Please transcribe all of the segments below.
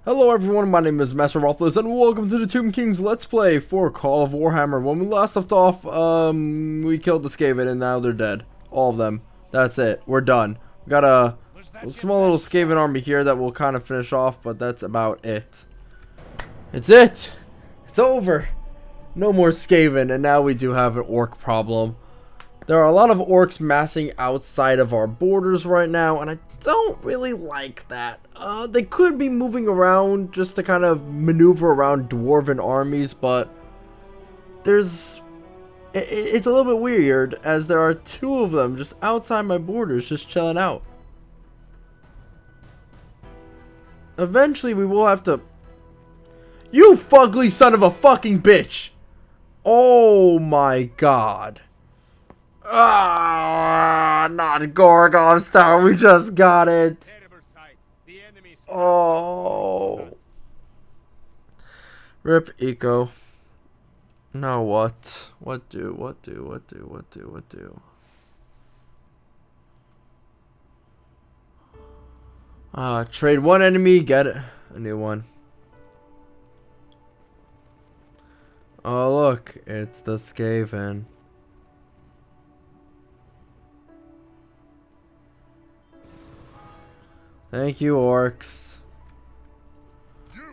Hello everyone, my name is Masterofroflness and welcome to the Tomb Kings Let's Play for Call of Warhammer. When we last left off, we killed the skaven and now they're dead. All of them. That's it. We're done. We got a small little skaven army here that we'll kind of finish off, but that's about it. It's it! It's over! No more skaven, and now we do have an orc problem. There are a lot of orcs massing outside of our borders right now, and I don't really like that. They could be moving around just to kind of maneuver around dwarven armies, but it's a little bit weird as there are two of them just outside my borders just chilling out. Eventually we will have to... You fugly son of a fucking bitch! Oh my god. Ah, not Gorgov's tower. We just got it. Oh. Rip Eco. Now what? What do? Trade one enemy, get a new one. Oh look, it's the Skaven. Thank you, Orcs.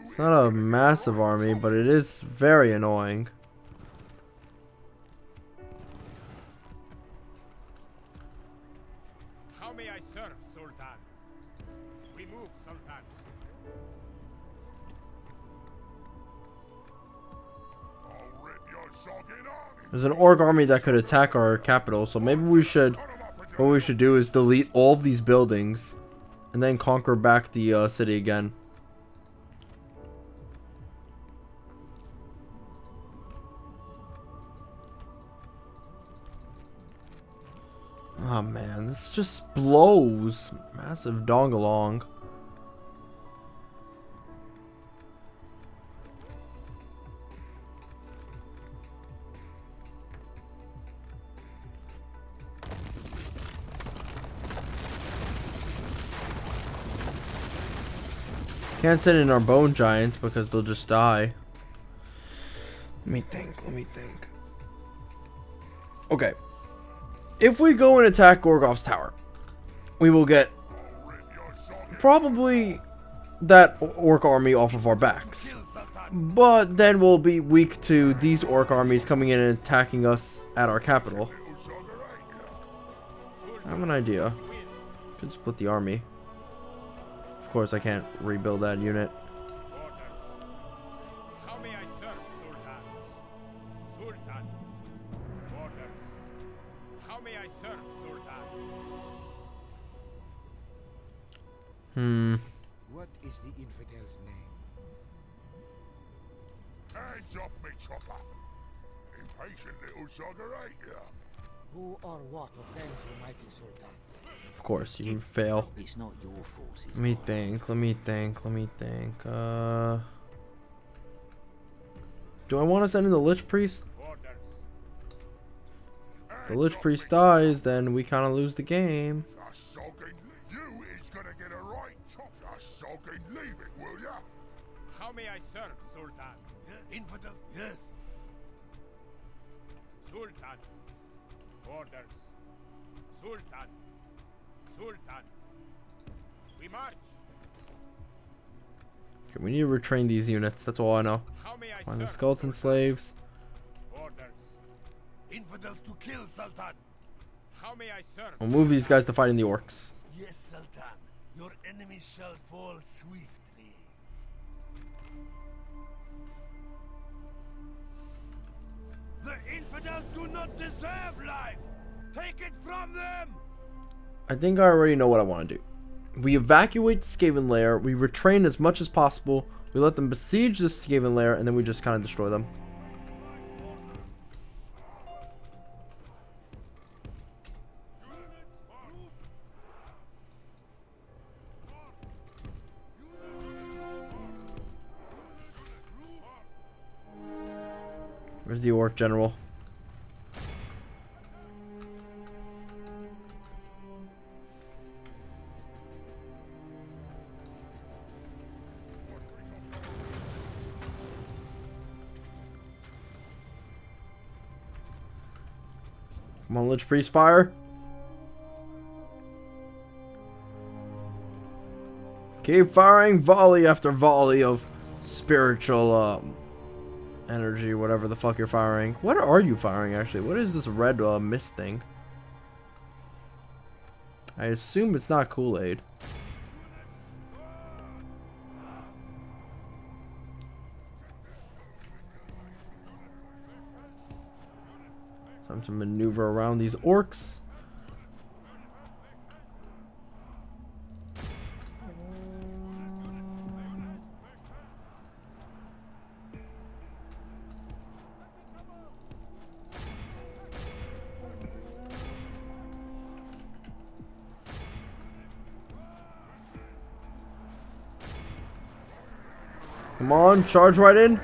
It's not a massive army, but it is very annoying. How may I serve, Sultan? We move, Sultan. There's an orc army that could attack our capital, so maybe we should... What we should do is delete all of these buildings and then conquer back the city again. Oh man, this just blows. Massive dongalong. Can't send in our bone giants because they'll just die. Let me think. Okay. If we go and attack Gorgov's tower, we will get probably that orc army off of our backs. But then we'll be weak to these orc armies coming in and attacking us at our capital. I have an idea. Could split the army. Of course, I can't rebuild that unit. How may I serve, Sultan? Sultan. Orders. How may I serve, Sultan? What is the infidel's name? Hands off me, chopper! Impatient little sogger, ain't ya? Who or what offends you, mighty Sultan? Of course, you fail. It's not your force. Let me think. Do I want to send in the Lich Priest? Orders. If the Lich Priest dies, then we kind of lose the game. Just sogging, you is gonna get a right chop. Just sogging, leave it, will ya? How may I serve, Sultan? Infidel? Yes. Sultan. Orders. Sultan. Sultan. We march. Okay, we need to retrain these units. That's all I know. How may I Find the serve, skeleton Sultan? slaves. Orders. Infidels to kill, Sultan. How may I serve? We'll move these guys to fighting the orcs. Yes, Sultan. Your enemies shall fall swiftly. The infidels do not deserve life. Take it from them. I think I already know what I want to do. We evacuate the Skaven lair, we retrain as much as possible, we let them besiege the Skaven lair, and then we just kind of destroy them. Where's the orc general? Come on, Lich Priest, fire. Keep firing volley after volley of spiritual energy, whatever the fuck you're firing. What are you firing, actually? What is this red mist thing? I assume it's not Kool-Aid. Time to maneuver around these orcs. Come on, charge right in.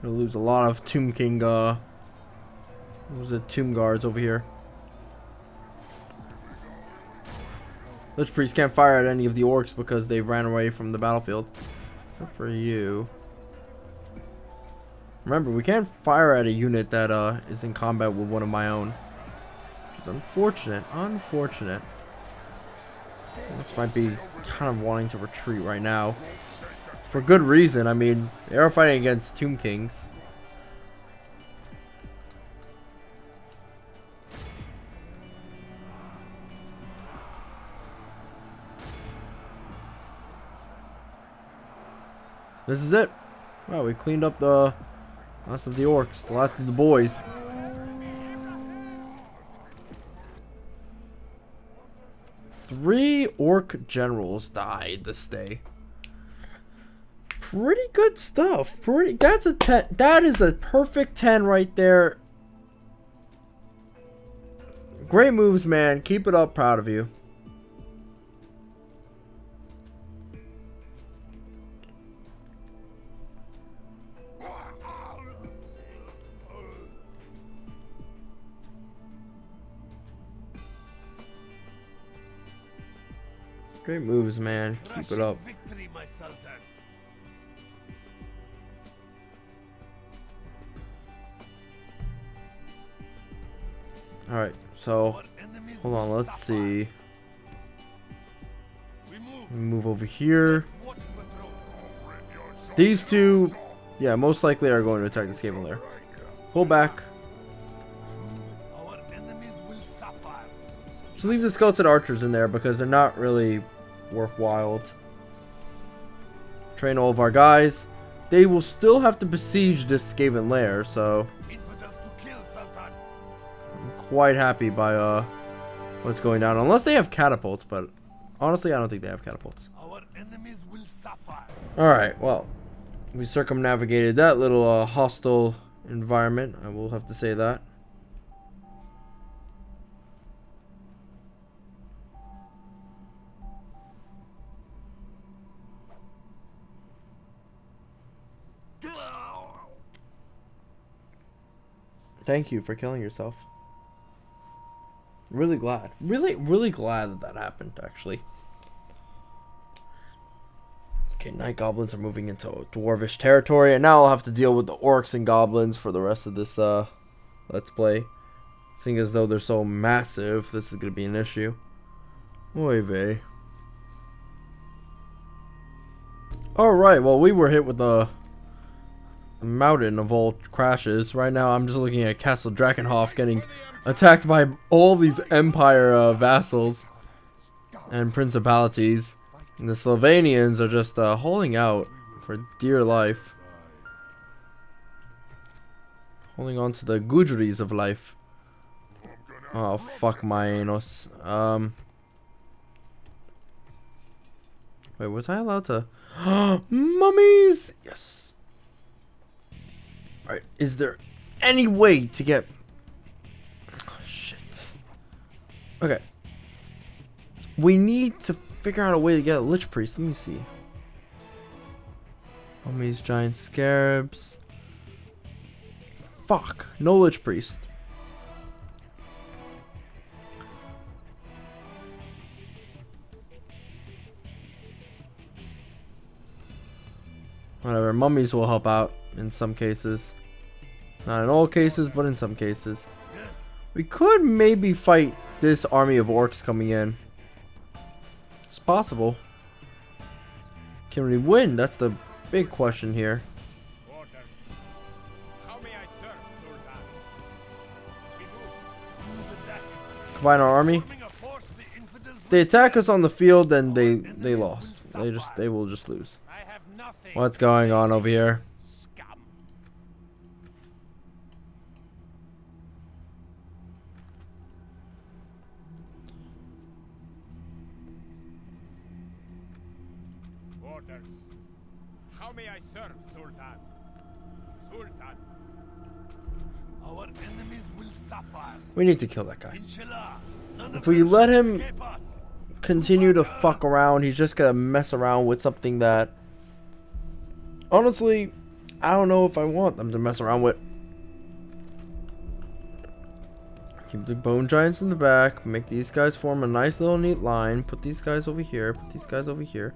Gonna lose a lot of Tomb King, what was it, Tomb Guards over here. Lich Priest can't fire at any of the orcs because they ran away from the battlefield. Except for you. Remember, we can't fire at a unit that is in combat with one of my own. Which is unfortunate. Unfortunate. Orcs might be kind of wanting to retreat right now. For good reason. I mean, they are fighting against Tomb Kings. This is it. Wow, we cleaned up the last of the orcs, the last of the boys. Three orc generals died this day. Pretty good stuff. That's a 10. That is a perfect 10 right there. Great moves, man. Keep it up. Proud of you. Great moves, man. Keep it up. Victory, my Sultan. Alright, so hold on, let's see. We move over here. These two, yeah, most likely are going to attack the Skaven lair. Pull back. Just leave the skeleton archers in there because they're not really worthwhile. Train all of our guys. They will still have to besiege this Skaven lair, so I'm quite happy by what's going down. Unless they have catapults, but honestly I don't think they have catapults. Alright, well, we circumnavigated that little hostile environment, I will have to say that. Thank you for killing yourself. Really glad. Really glad that that happened, actually. Okay, night goblins are moving into dwarvish territory, and now I'll have to deal with the orcs and goblins for the rest of this let's play. Seeing as though they're so massive, this is gonna be an issue. Oy vey. Alright, well, we were hit with the mountain of all crashes. Right now I'm just looking at Castle Drakenhof getting attacked by all these empire vassals and principalities, and the Slovenians are just holding out for dear life, holding on to the Gudris of life. Oh fuck my anus. Wait, was I allowed to? Mummies! Yes. Alright, is there any way to get... Oh, shit. Okay. We need to figure out a way to get a Lich Priest. Let me see. Mummies, giant scarabs. Fuck. No Lich Priest. Whatever. Mummies will help out in some cases. Not in all cases, but in some cases. We could maybe fight this army of orcs coming in. It's possible. Can we win? That's the big question here. Orders. How may I serve, Sultan? We move. Combine our army. They attack us on the field, then they lost. They will just lose. I have nothing. What's going on over here? Scum. Orders. How may I serve, Sultan? Sultan. Our enemies will suffer. We need to kill that guy. Inshallah, none If of we them let shall him escape us. continue to fuck around, he's just gonna mess around with something that, honestly, I don't know if I want them to mess around with. Keep the bone giants in the back. Make these guys form a nice little neat line. Put these guys over here. Put these guys over here.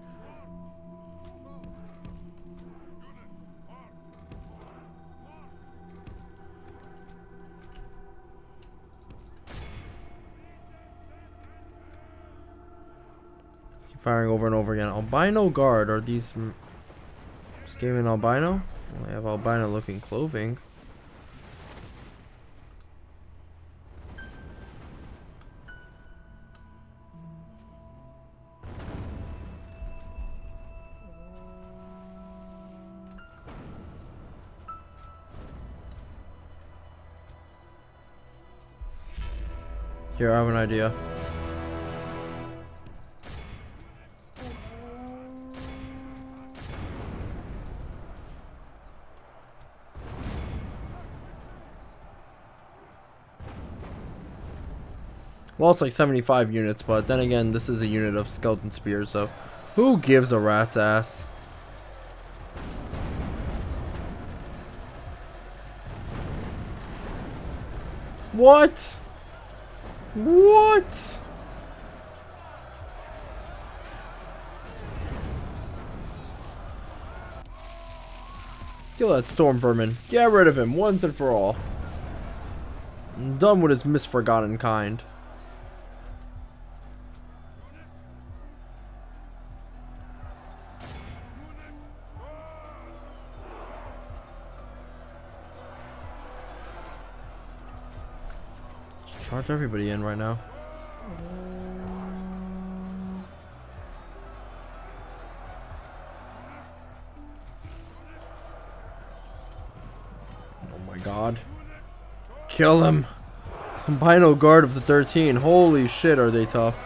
Keep firing over and over again. Albino guard. Are these Skaven albino? Well, they have albino looking clothing. Here, I have an idea. Lost like 75 units, but then again, this is a unit of skeleton spears, so who gives a rat's ass? What? What? Kill that storm vermin. Get rid of him once and for all. I'm done with his misforgotten kind. Charge everybody in right now. Oh my god. Kill him. Albino guard of the 13. Holy shit, are they tough.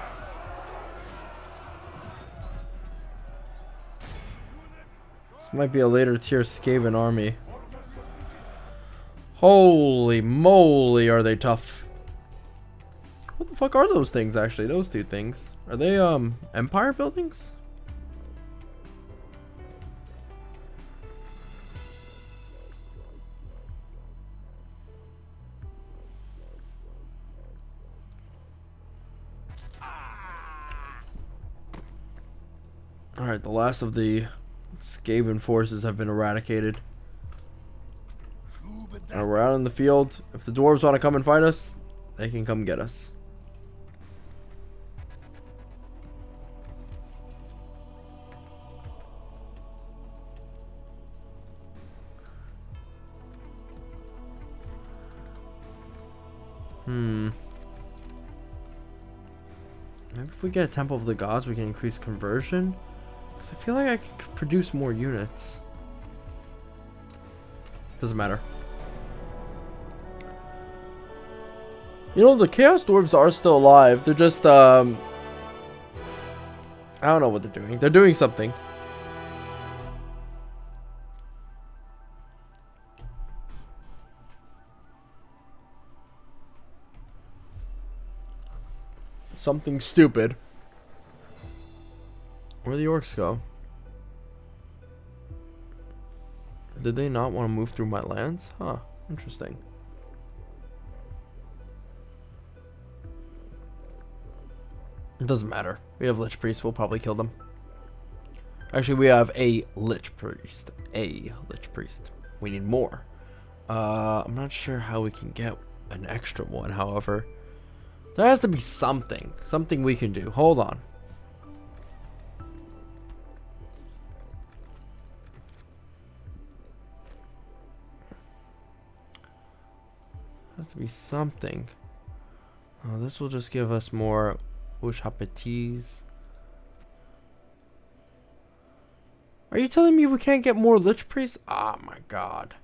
This might be a later tier Skaven army. Holy moly, are they tough. What the fuck are those things actually? Those two things. Are they empire buildings? Alright, the last of the Skaven forces have been eradicated. Alright, we're out in the field. If the dwarves want to come and fight us, they can come get us. Maybe if we get a Temple of the Gods, we can increase conversion. Because I feel like I could produce more units. Doesn't matter. You know, the Chaos Dwarves are still alive. They're just, I don't know what they're doing. They're doing something. Something stupid. Where'd the orcs go? Did they not want to move through my lands? Huh, interesting. It doesn't matter. We have Lich Priest, we'll probably kill them. Actually, we have a Lich Priest. A Lich Priest. We need more. I'm not sure how we can get an extra one, however. There has to be something. Something we can do. Hold on. Has to be something. Oh, this will just give us more Ushapetes. Are you telling me we can't get more Lich Priests? Oh my god.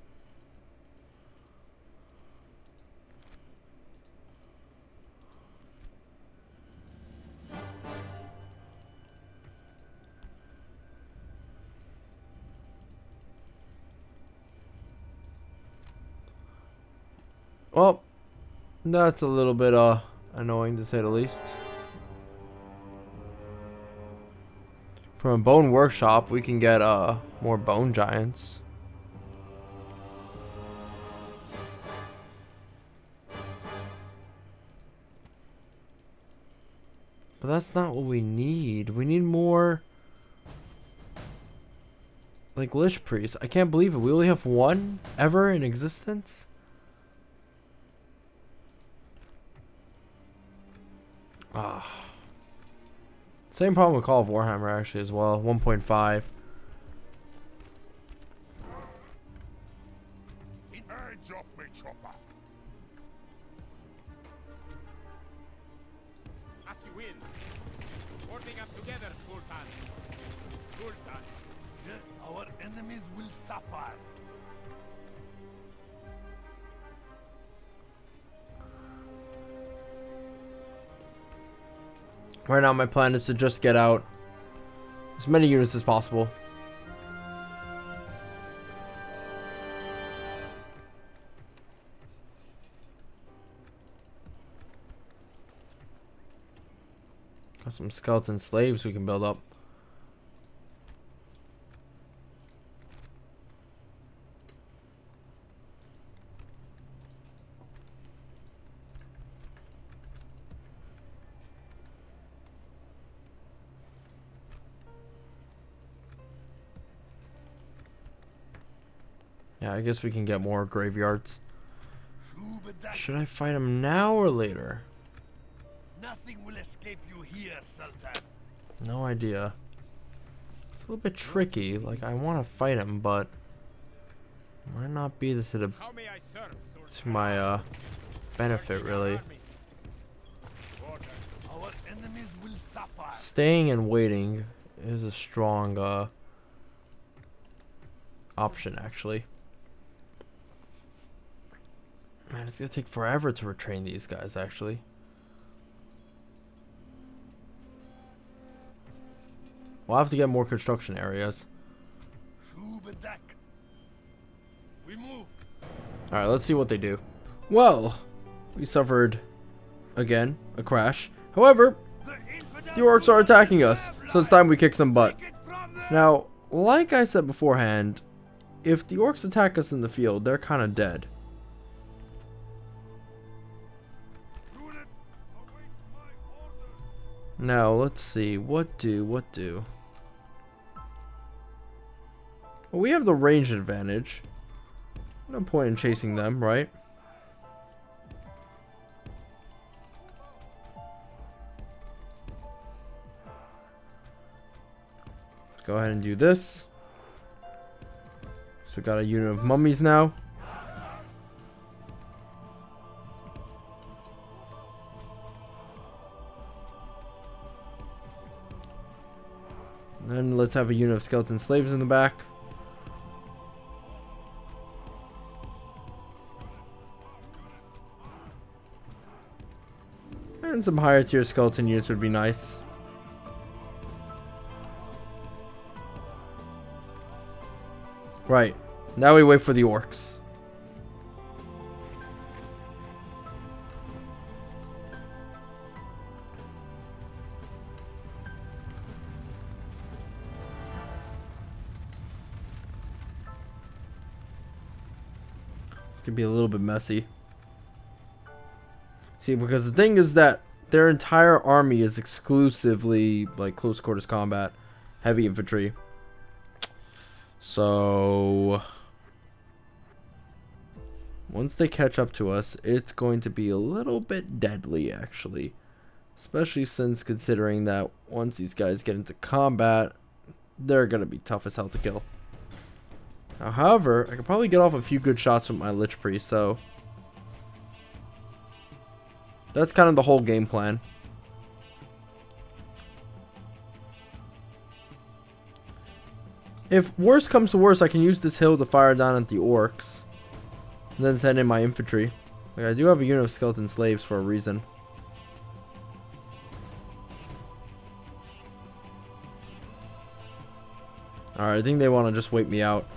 Well, that's a little bit annoying to say the least. From a bone workshop, we can get more bone giants. But that's not what we need. We need more like Lich Priests. I can't believe it. We only have one ever in existence. Same problem with Call of Warhammer actually as well. 1.5. Hands off me, chopper. As you will. Working up together, Sultan. Sultan. Yes, our enemies will suffer. Right now my plan is to just get out as many units as possible. Got some skeleton slaves we can build up. Yeah, I guess we can get more graveyards. Should I fight him now or later? Nothing will escape you here, Sultan. No idea. It's a little bit tricky. Like, I want to fight him, but might not be to How may I serve, Sultan? my benefit really. Order. Our enemies will suffer. Staying and waiting is a strong option actually. Man, it's gonna take forever to retrain these guys actually. We'll have to get more construction areas. We move. Alright, let's see what they do. Well, we suffered again a crash. However, the orcs are attacking us, so it's time we kick some butt. Now, like I said beforehand, if the orcs attack us in the field, they're kind of dead. Now, let's see. What do? Well, we have the range advantage. No point in chasing them, right? Let's go ahead and do this. So we got a unit of mummies now. Then let's have a unit of skeleton slaves in the back. And some higher tier skeleton units would be nice. Right. Now we wait for the orcs. It's gonna be a little bit messy. See, because the thing is that their entire army is exclusively like close quarters combat, heavy infantry. So once they catch up to us, it's going to be a little bit deadly, actually. Especially since considering that once these guys get into combat, they're going to be tough as hell to kill. Now, however, I could probably get off a few good shots with my Lich Priest, so that's kind of the whole game plan. If worse comes to worse, I can use this hill to fire down at the Orcs. And then send in my infantry. Like, I do have a unit of skeleton slaves for a reason. Alright, I think they want to just wait me out.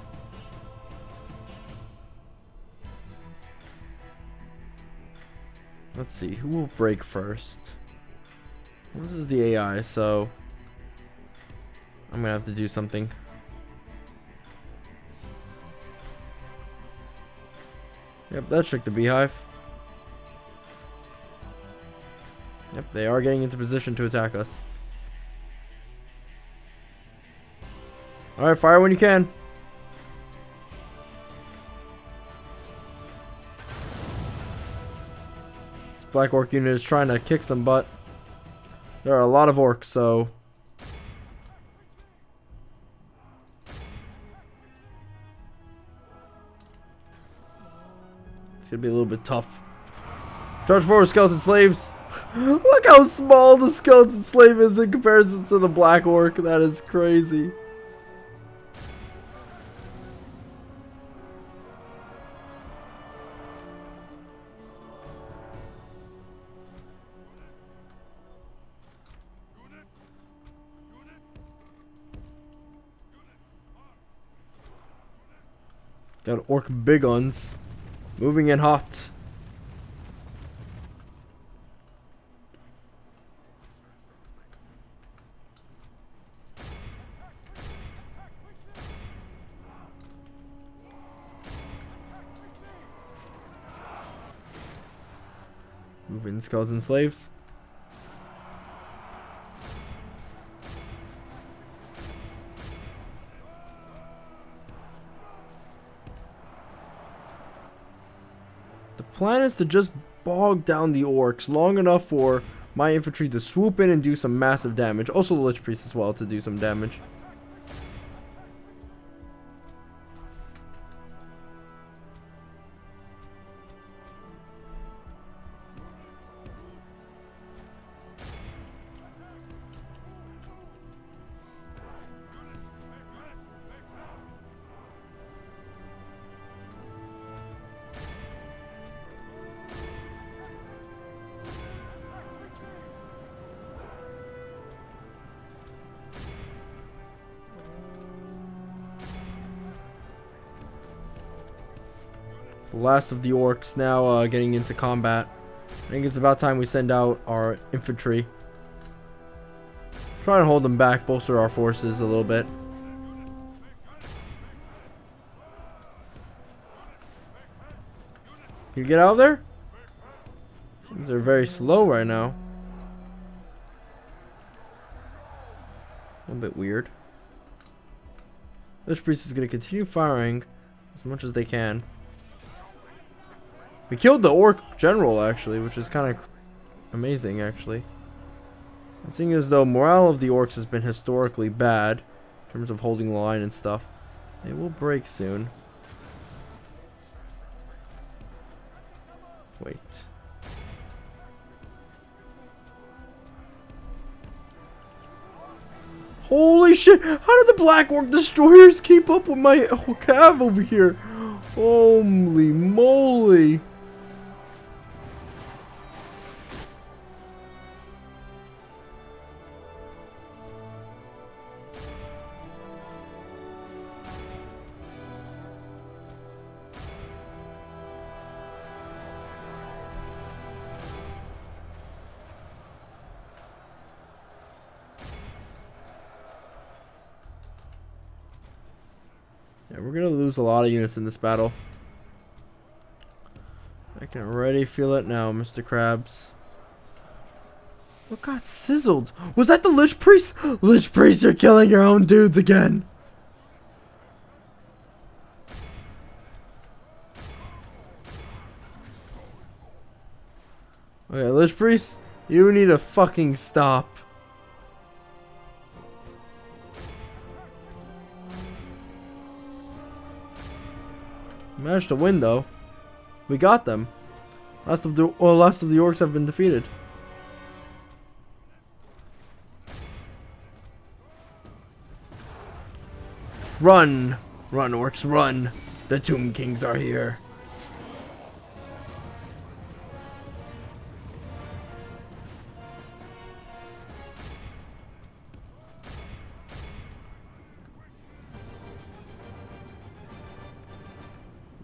Let's see, who will break first? This is the AI, so I'm gonna have to do something. Yep, that tricked the beehive. Yep, they are getting into position to attack us. Alright, fire when you can. This Black Orc unit is trying to kick some butt. There are a lot of orcs, so it's gonna be a little bit tough. Charge forward, skeleton slaves. Look how small the skeleton slave is in comparison to the Black Orc. That is crazy. Got orc big guns moving in hot. Moving skeleton slaves. The plan is to just bog down the orcs long enough for my infantry to swoop in and do some massive damage. Also the Lich Priest as well to do some damage. The last of the orcs now getting into combat. I think it's about time we send out our infantry. Try and hold them back, bolster our forces a little bit. Can you get out of there? Seems they're very slow right now. A little bit weird. This priest is going to continue firing as much as they can. We killed the orc general actually, which is kind of amazing actually. Seeing as though morale of the orcs has been historically bad in terms of holding the line and stuff, they will break soon. Wait. Holy shit! How did the Black Orc destroyers keep up with my cav over here? Holy moly! Yeah, we're gonna lose a lot of units in this battle. I can already feel it now, Mr. Krabs. What got sizzled? Was that the Lich Priest? Lich Priest, you're killing your own dudes again. Okay, Lich Priest, you need to fucking stop. Managed to win though. We got them. Last of the orcs have been defeated. Run! Run, orcs, run! The Tomb Kings are here.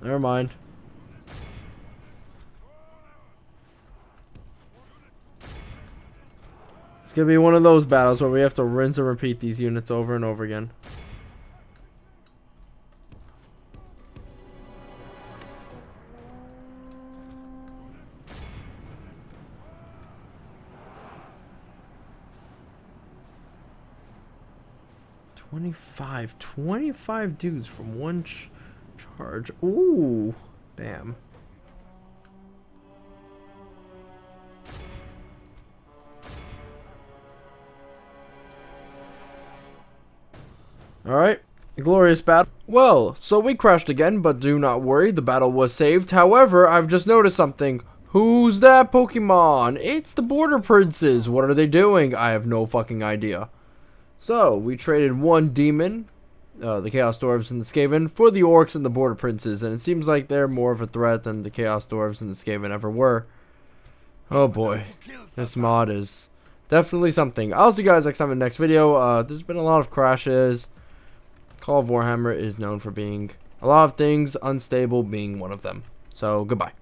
Never mind. It's gonna be one of those battles where we have to rinse and repeat these units over and over again. Twenty-five dudes from one charge. Ooh, damn. Alright, glorious battle. Well, so we crashed again, but do not worry, the battle was saved. However, I've just noticed something. Who's that Pokemon? It's the Border Princes. What are they doing? I have no fucking idea. So, we traded one demon, the Chaos Dwarves and the Skaven, for the Orcs and the Border Princes, and it seems like they're more of a threat than the Chaos Dwarves and the Skaven ever were. Oh boy, this mod is definitely something. I'll see you guys next time in the next video. There's been a lot of crashes. Call of Warhammer is known for being a lot of things, unstable being one of them. So, goodbye.